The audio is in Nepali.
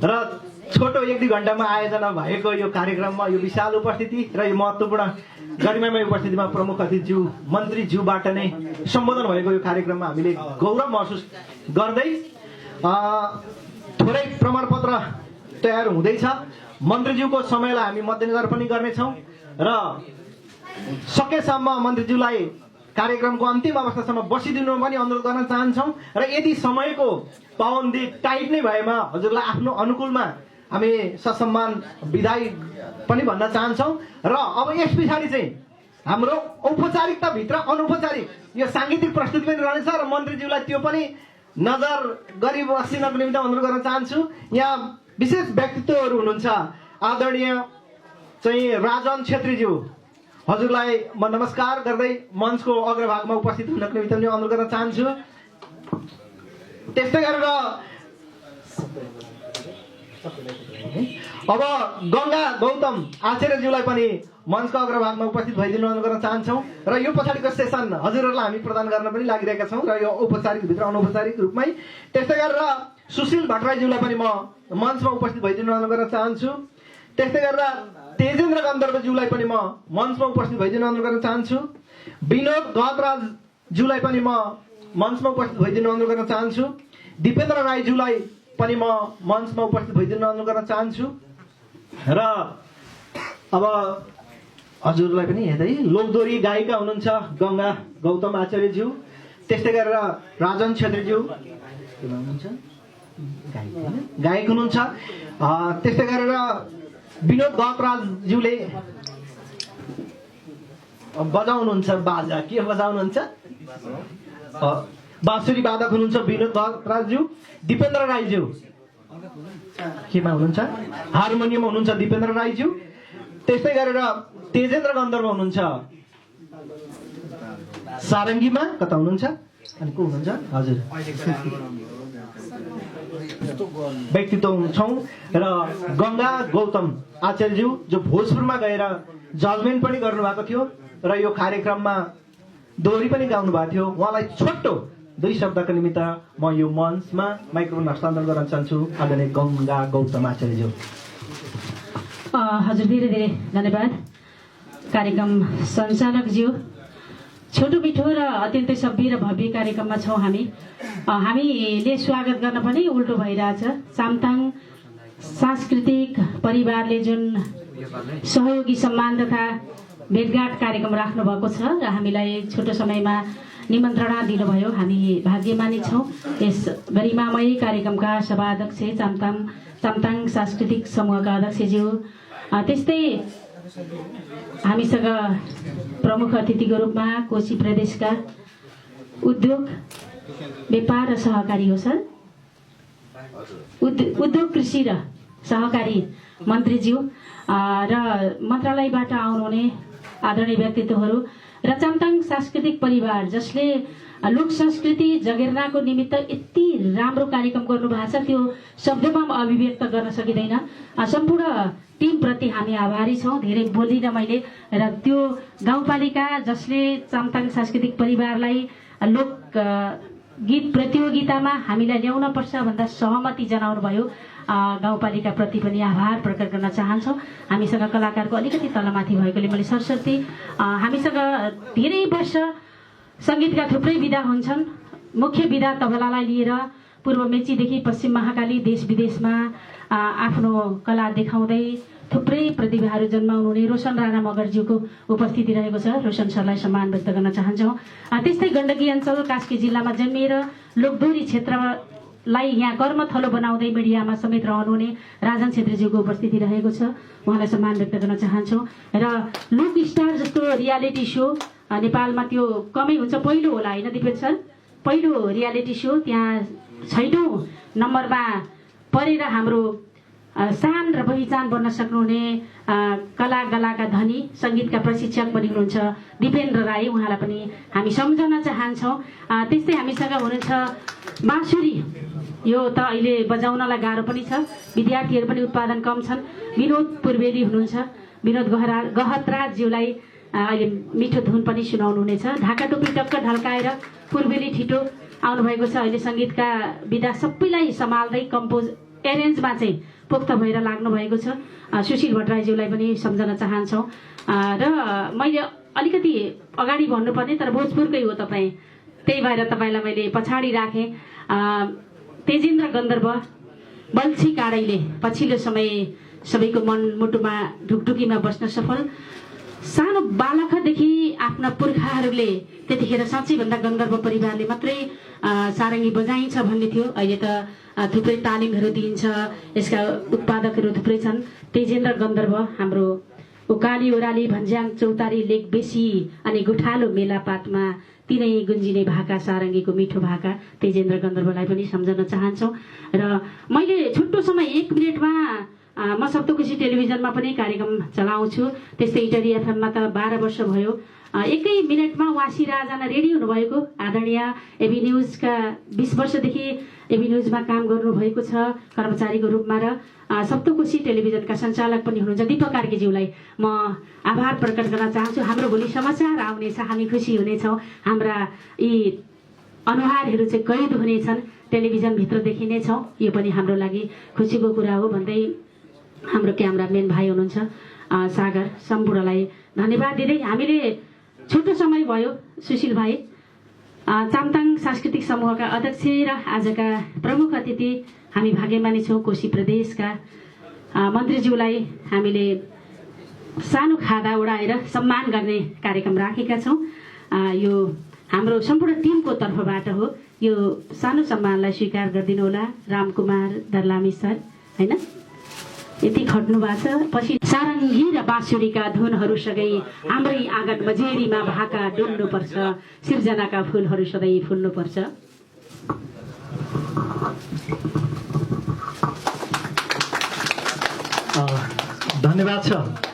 र छोटो 1-2 घण्टामा आयोजना भएको यो कार्यक्रममा यो विशाल उपस्थिति र यो महत्त्वपूर्ण गरिमामय उपस्थितिमा प्रमुख अतिथिज्यू मन्त्रीज्यूबाट नै सम्बोधन भएको यो कार्यक्रममा हामीले गौरव महसुस गर्दै थोरै प्रमाणपत्र तयार हुँदैछ। मन्त्रीज्यूको समयलाई हामी मध्यनजर पनि गर्नेछौँ र सकेसम्म मन्त्रीज्यूलाई कार्यक्रमको अन्तिम अवस्थासम्म बसिदिनु पनि अनुरोध गर्न चाहन्छौँ र यदि समयको पाबन्दी टाइट नै भएमा हजुरलाई आफ्नो अनुकूलमा हामी ससम्मान विदाई पनि भन्न चाहन्छौँ। र अब यस पछाडि चाहिँ हाम्रो औपचारिकताभित्र अनौपचारिक यो साङ्गीतिक प्रस्तुति पनि रहनेछ र मन्त्रीज्यूलाई त्यो पनि नजर गरी बसिनको निम्ति अनुरोध गर्न चाहन्छु। यहाँ विशेष व्यक्तित्वहरू हुनुहुन्छ। आदरणीय चाहिँ राजन छेत्रीज्यू, हजुरलाई म नमस्कार गर्दै मञ्चको अग्रभागमा उपस्थित हुनको निम्ति पनि अनुरोध गर्न चाहन्छु। त्यस्तै गरेर अब गङ्गा गौतम आचार्यज्यूलाई पनि मञ्चको अग्रभागमा उपस्थित भइदिनु अनुरोध गर्न चाहन्छौँ र यो पछाडिको सेसन हजुरहरूलाई हामी प्रदान गर्न पनि लागिरहेका छौँ र यो औपचारिक भित्र अनौपचारिक रूपमै। त्यस्तै गरेर सुशील भट्टराईज्यूलाई पनि म मञ्चमा उपस्थित भइदिनु अनुरोध गर्न चाहन्छु। त्यस्तै गरेर तेजेन्द्र गन्धर्वज्यूलाई पनि म मञ्चमा उपस्थित भइदिनु अनुरोध गर्न चाहन्छु। विनोद गहतराजज्यूलाई पनि म मञ्चमा उपस्थित भइदिनु अनुरोध गर्न चाहन्छु। दिपेन्द्र राईज्यूलाई पनि म मञ्चमा उपस्थित भइदिनु अनुरोध गर्न चाहन्छु। र अब हजुरलाई पनि हेर्दै लोकदोरी गायिका हुनुहुन्छ गङ्गा गौतम आचार्यज्यू, त्यस्तै गरेर राजन छेत्रीज्यू हुनुहुन्छ गायक हुनुहुन्छ। त्यस्तै गरेर विनोद गहतराजज्यूले बजाउनुहुन्छ बाजा, के बजाउनुहुन्छ? बाँसुरी वादक हुनुहुन्छ विनोद गहतराजज्यू। दिपेन्द्र राईज्यू केमा हुनुहुन्छ? हार्मोनियम हुनुहुन्छ दिपेन्द्र राईज्यू। त्यस्तै गरेर तेजेन्द्र गन्धर्व हुनुहुन्छ सारङ्गीमा, कता हुनुहुन्छ? अनि को हुनुहुन्छ? हजुर व्यक्तित्व छौँ। र गङ्गा गौतम आचार्यज्यू जो भोजपुरमा गएर जजमेन्ट पनि गर्नुभएको थियो र यो कार्यक्रममा दोहोरी पनि गाउनु भएको थियो। उहाँलाई छोटो 2 शब्दको निमित्त म यो मञ्चमा माइक्रोफोन हस्तान्तरण गर्न चाहन्छु। आदरणीय गङ्गा गौतम आचार्यज्यू। हजुर धेरै धेरै धन्यवाद कार्यक्रम सञ्चालकज्यू। छोटो मिठो र अत्यन्तै सभ्य र भव्य कार्यक्रममा छौँ हामीले स्वागत गर्न पनि उल्टो भइरहेछ। सामथाङ सांस्कृतिक परिवारले जुन सहयोगी सम्मान तथा भेटघाट कार्यक्रम राख्नु भएको छ र हामीलाई छोटो समयमा निमन्त्रणा दिनुभयो। हामी भाग्यमानी छौँ। यस गरिमामय कार्यक्रमका सभाध्यक्ष सामथाङ सांस्कृतिक समूहका अध्यक्षज्यू, त्यस्तै हामीसँग प्रमुख अतिथिको रूपमा कोशी प्रदेशका उद्योग व्यापार र सहकारी हो सर, उद्योग कृषि र सहकारी मन्त्रीज्यू र मन्त्रालयबाट आउनुहुने आदरणीय व्यक्तित्वहरू र चामथाङ सांस्कृतिक परिवार जसले लोक संस्कृति जगेर्नाको निमित्त यति राम्रो कार्यक्रम गर्नुभएको छ त्यो शब्दमा अभिव्यक्त गर्न सकिँदैन। सम्पूर्ण टिमप्रति हामी आभारी छौँ। धेरै बोलिनँ मैले। र त्यो गाउँपालिका जसले चामथाङ सांस्कृतिक परिवारलाई लोक गीत प्रतियोगितामा हामीलाई ल्याउन पर्छ भन्दा सहमति जनाउनु भयो, गाउँपालिकाप्रति पनि आभार प्रकट गर्न चाहन्छौँ। हामीसँग कलाकारको अलिकति तलमाथि भएकोले मैले सरस्वती हामीसँग धेरै वर्ष सङ्गीतका थुप्रै विधा हुन्छन्। मुख्य विधा तबलालाई लिएर पूर्व मेचीदेखि पश्चिम महाकाली देश विदेशमा आफ्नो कला देखाउँदै थुप्रै प्रतिभाहरू जन्माउनु हुने रोशन राणा मगरज्यूको उपस्थिति रहेको छ। रोशन सरलाई सम्मान व्यक्त गर्न चाहन्छौँ। त्यस्तै गण्डकी अञ्चल कास्की जिल्लामा जन्मिएर लोकदोरी क्षेत्रलाई यहाँ कर्मथलो बनाउँदै मिडियामा समेत रहनुहुने राजन छेत्रीज्यूको उपस्थिति रहेको छ। उहाँलाई सम्मान व्यक्त गर्न चाहन्छौँ। र लोक स्टार जस्तो रियालिटी सो नेपालमा त्यो कमै हुन्छ, पहिलो होला होइन दिपेन सर? पहिलो रियालिटी सो त्यहाँ 6औं नम्बरमा परेर हाम्रो शान र पहिचान बन्न सक्नुहुने कलाका धनी सङ्गीतका प्रशिक्षक पनि हुनुहुन्छ दिपेन्द्र राई, उहाँलाई पनि हामी सम्झन चाहन्छौँ। त्यस्तै हामीसँग हुनुहुन्छ बाँसुरी, यो त अहिले बजाउनलाई गाह्रो पनि छ, विद्यार्थीहरू पनि उत्पादन कम छन्। विनोद पूर्वेली हुनुहुन्छ। विनोद गहतराजज्यूलाई अहिले मिठो धुन पनि सुनाउनु हुनेछ। ढाका टोपी टक्क ढल्काएर पूर्वेली ठिटो आउनुभएको छ। अहिले सङ्गीतका विधा सबैलाई सम्हाल्दै कम्पोज एरेन्जमा चाहिँ पोख्त भएर लाग्नु भएको छ। सुशील भट्टराईज्यूलाई पनि सम्झन चाहन्छौँ। र मैले अलिकति अगाडि भन्नुपर्ने तर भोजपुरकै हो तपाईँ, त्यही भएर तपाईँलाई मैले पछाडि राखेँ। तेजेन्द्र गन्धर्व बल्छी काँडैले पछिल्लो समय सबैको मनमुटुमा ढुकढुकीमा बस्न सफल। सानो बालकदेखि आफ्ना पुर्खाहरूले त्यतिखेर साँच्चैभन्दा गन्धर्व परिवारले मात्रै सारङ्गी बजाइन्छ भन्ने थियो। अहिले त थुप्रै तालिमहरू दिइन्छ, यसका उत्पादकहरू थुप्रै छन्। तेजेन्द्र गन्धर्व हाम्रो उकाली ओराली भन्ज्याङ चौतारी लेक बेसी अनि गुठालो मेलापातमा तिनै गुन्जिने भाका सारङ्गीको मिठो भाका तेजेन्द्र गन्धर्वलाई पनि सम्झन चाहन्छौँ। र मैले छुट्टो समय 1 मिनटमा म सप्तकोशी टेलिभिजनमा पनि कार्यक्रम चलाउँछु, त्यस्तै इटरी एफएममा त 12 वर्ष भयो। 1 मिनटमा वासी राजाना रेडी हुनुभएको आदरणीय एबी न्युजका 20 वर्षदेखि एबी न्युजमा काम गर्नुभएको छ कर्मचारीको रूपमा। र सप्तकोशी टेलिभिजनका सञ्चालक पनि हुनुहुन्छ दीपक कार्कीज्यूलाई म आभार प्रकट गर्न चाहन्छु। हाम्रो भोलि समाचार आउनेछ, हामी खुसी हुनेछौँ। हाम्रा यी अनुहारहरू चाहिँ कैद हुनेछन्, टेलिभिजनभित्र देखिनेछौँ, यो पनि हाम्रो लागि खुसीको कुरा हो भन्दै हाम्रो क्यामराम्यान भाइ हुनुहुन्छ सागर सम्पूर्णलाई धन्यवाद दिँदै हामीले छोटो समय भयो सुशील भाइ चामताङ सांस्कृतिक समूहका अध्यक्ष र आजका प्रमुख अतिथि हामी भाग्यमानी छौँ कोशी प्रदेशका मन्त्रीज्यूलाई हामीले सानो खादा उडाएर सम्मान गर्ने कार्यक्रम राखेका छौँ। यो हाम्रो सम्पूर्ण टिमको तर्फबाट हो। यो सानो सम्मानलाई स्वीकार गरिदिनु होला रामकुमार दर्लामी सर, होइन यति खट्नु भएको छ। पछि सारङ्गी र बाँसुरीका धुनहरूसँगै हाम्रै आँगन मजेरीमा भाका डुल्नुपर्छ, सिर्जनाका फुलहरू सधैँ फुल्नुपर्छ। धन्यवाद छ।